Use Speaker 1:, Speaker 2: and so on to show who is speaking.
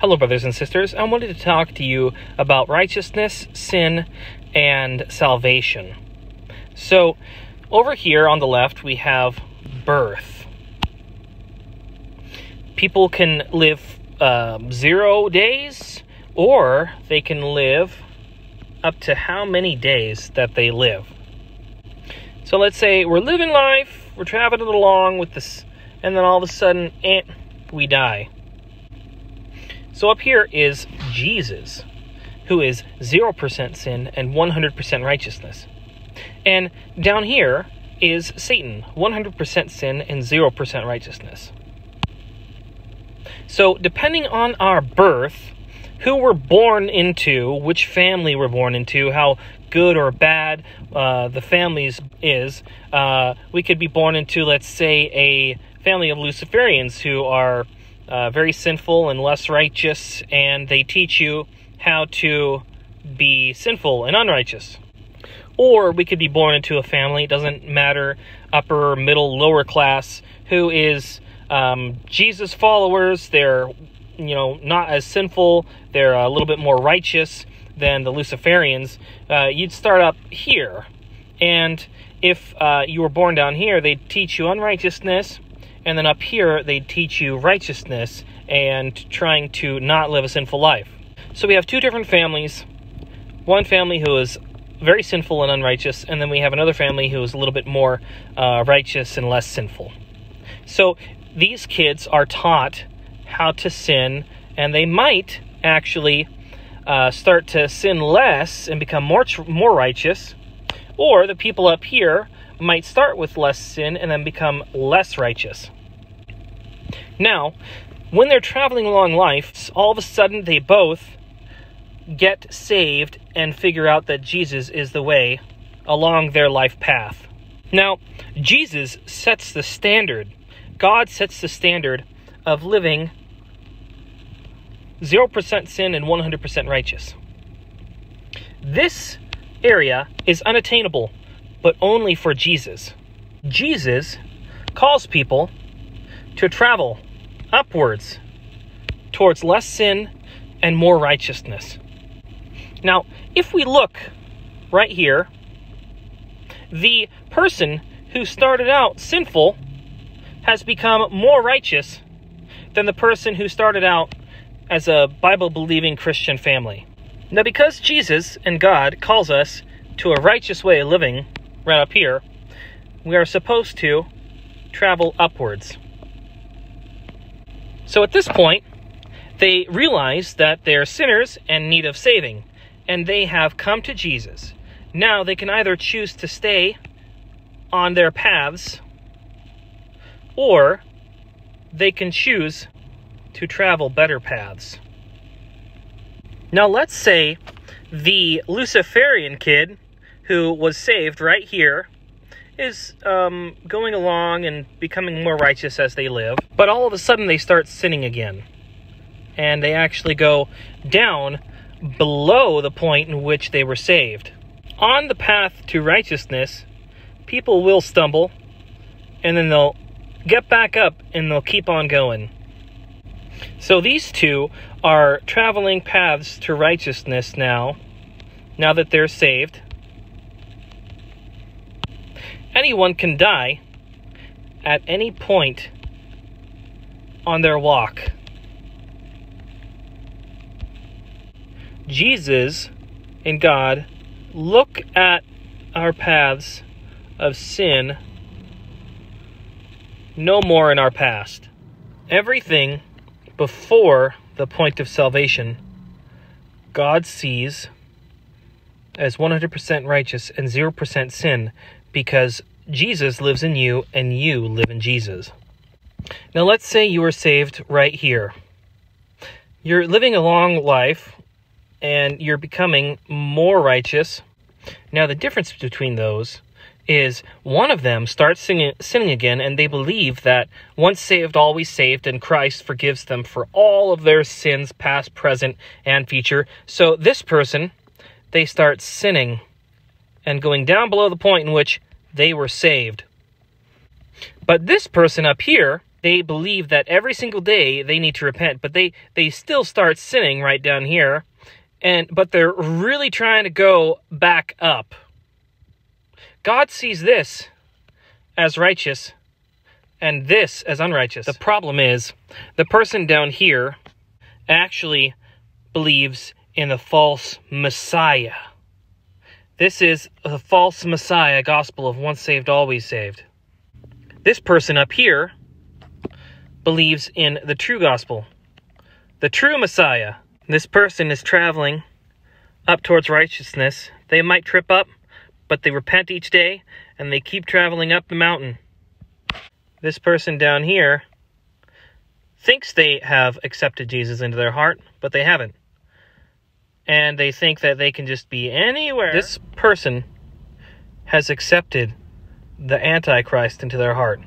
Speaker 1: Hello, brothers and sisters. I wanted to talk to you about righteousness, sin, and salvation. So, over here on the left, we have birth. People can live 0 days, or they can live up to how many days that they live. So let's say we're living life, we're traveling along with this, and then all of a sudden, we die. So up here is Jesus, who is 0% sin and 100% righteousness. And down here is Satan, 100% sin and 0% righteousness. So depending on our birth, who we're born into, which family we're born into, how good or bad the families is, we could be born into, let's say, a family of Luciferians who are very sinful and less righteous, and they teach you how to be sinful and unrighteous. Or we could be born into a family, it doesn't matter, upper, middle, lower class, who is Jesus followers. They're, not as sinful. They're a little bit more righteous than the Luciferians. You'd start up here, and if you were born down here, they'd teach you unrighteousness. And then up here, they teach you righteousness and trying to not live a sinful life. So we have two different families. One family who is very sinful and unrighteous, and then we have another family who is a little bit more righteous and less sinful. So these kids are taught how to sin, and they might actually start to sin less and become more righteous. Or the people up here might start with less sin and then become less righteous. Now, when they're traveling along life, all of a sudden they both get saved and figure out that Jesus is the way along their life path. Now, Jesus sets the standard. God sets the standard of living 0% sin and 100% righteous. This area is unattainable, but only for Jesus. Jesus calls people to travel upwards towards less sin and more righteousness. Now, if we look right here, the person who started out sinful has become more righteous than the person who started out as a Bible-believing Christian family. Now, because Jesus and God calls us to a righteous way of living right up here, we are supposed to travel upwards. So at this point, they realize that they're sinners and in need of saving, and they have come to Jesus. Now they can either choose to stay on their paths, or they can choose to travel better paths. Now let's say the Luciferian kid who was saved right here is going along and becoming more righteous as they live, but all of a sudden they start sinning again, and they actually go down below the point in which they were saved. On the path to righteousness, people will stumble, and then they'll get back up and they'll keep on going. So these two are traveling paths to righteousness now that they're saved. Anyone can die at any point on their walk. Jesus and God look at our paths of sin no more in our past. Everything before the point of salvation, God sees as 100% righteous and 0% sin, because Jesus lives in you and you live in Jesus. Now let's say you are saved right here. You're living a long life and you're becoming more righteous. Now the difference between those is one of them starts sinning again, and they believe that once saved, always saved, and Christ forgives them for all of their sins, past, present, and future. So this person, they start sinning and going down below the point in which they were saved. But this person up here They believe that every single day they need to repent, but they still start sinning right down here, but they're really trying to go back up. God sees this as righteous and this as unrighteous. The problem is, the person down here actually believes in the false Messiah. This is the false Messiah gospel of once saved, always saved. This person up here believes in the true gospel, the true Messiah. This person is traveling up towards righteousness. They might trip up, but they repent each day, and they keep traveling up the mountain. This person down here thinks they have accepted Jesus into their heart, but they haven't. And they think that they can just be anywhere. This person has accepted the Antichrist into their heart.